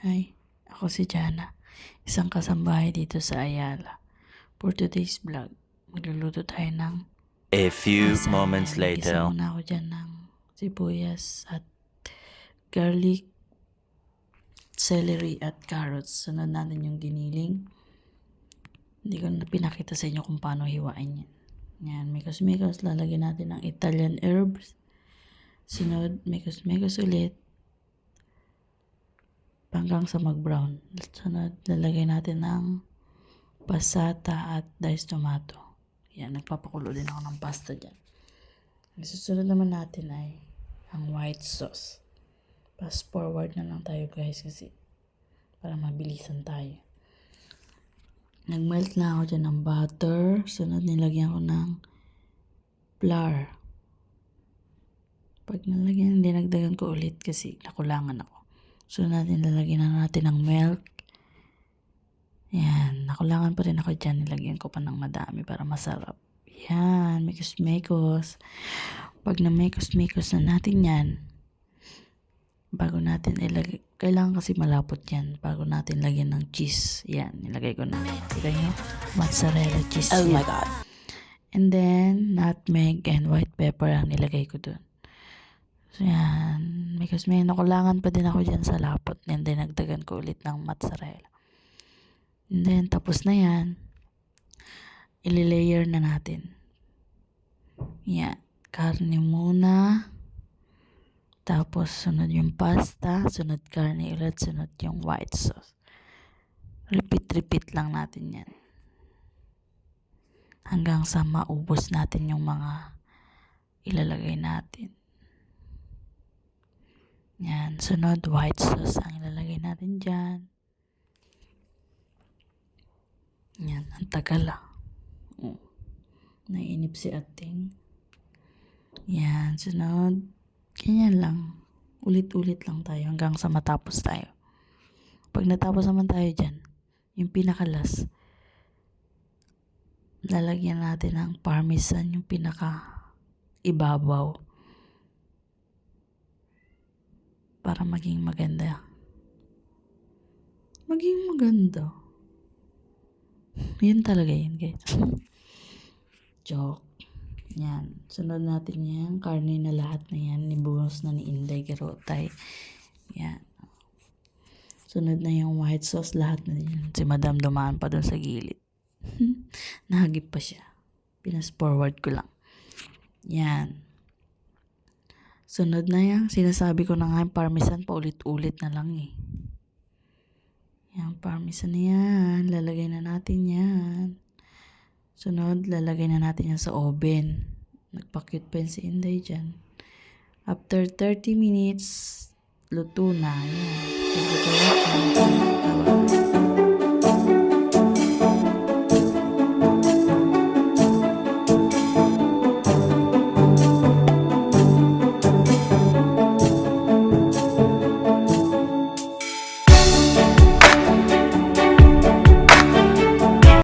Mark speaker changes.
Speaker 1: Hi, ako si Jana, isang kasambahay dito sa Ayala. For today's vlog, magluluto tayo ng
Speaker 2: A few
Speaker 1: lasagna.
Speaker 2: moments
Speaker 1: Nag-isa
Speaker 2: later.
Speaker 1: muna ako dyan ng sibuyas at garlic, celery at carrots. Sunod natin yung giniling. Hindi ko na pinakita sa inyo kung paano hiwain yan. Yan, mikos-mikos. Lalagyan natin ng Italian herbs. Sunod, mikos-mikos ulit. Hanggang sa mag-brown. Sunod, lalagay natin ng pasata at diced tomato. Yan, nagpapakulo din ako ng pasta dyan. Ang susunod naman natin ay ang white sauce. Fast forward na lang tayo guys kasi para mabilisan tayo. Nagmelt na ako dyan ng butter. Sunod, nilagyan ko ng flour. Pag nalagyan, dinagdagan ko ulit kasi nakulangan ako. Sunod natin, lalagyan na natin ng milk. Yan, nakulangan pa rin ako dyan. Nilagyan ko pa ng madami para masarap. Yan, mikos-mikos. Pag na-mikos-mikos na natin yan, bago natin ilagay, kailangan kasi malapot yan. Bago natin lagyan ng cheese. Yan, nilagay ko na. Kita nyo? Mozzarella cheese.
Speaker 2: Oh
Speaker 1: yan.
Speaker 2: my God.
Speaker 1: And then, nutmeg and white pepper ang nilagay ko dun. So, yan. Because may nakulangan pa din ako dyan sa lapot. And then, nagdagan ko ulit ng mozzarella. And then, tapos na yan. Ililayer na natin. Yan. Karne muna. Tapos, sunod yung pasta. Sunod karne ulit. Sunod yung white sauce. Repeat lang natin yan. Hanggang sa maubos natin yung mga ilalagay natin. Yan, sunod white sauce ang ilalagay natin dyan. Yan, ang tagal Naiinip si ating. Yan, sunod. Ganyan lang. Ulit-ulit lang tayo hanggang sa matapos tayo. Pag natapos naman tayo dyan, yung pinakalas, lalagyan natin ng parmesan, yung pinaka ibabaw. Para maging maganda. Maging maganda. Yun talaga yun, guys. Joke. Yan. Sunod natin yan. Karne na lahat na yan. Nibuhos na ni Inday Garotay. Yan. Sunod na yung white sauce. Lahat na yan. Si Madam dumaan pa doon sa gilid. Nahagip pa siya. Pinas forward ko lang. Yan. Sunod na yan. Sinasabi ko na nga yung parmesan, paulit-ulit na lang eh. Yan, parmesan na yan. Lalagay na natin yan. Sunod, lalagay na natin yan sa oven. Nagpa-cute pa yun si Inday dyan. After 30 minutes, luto na. Yan.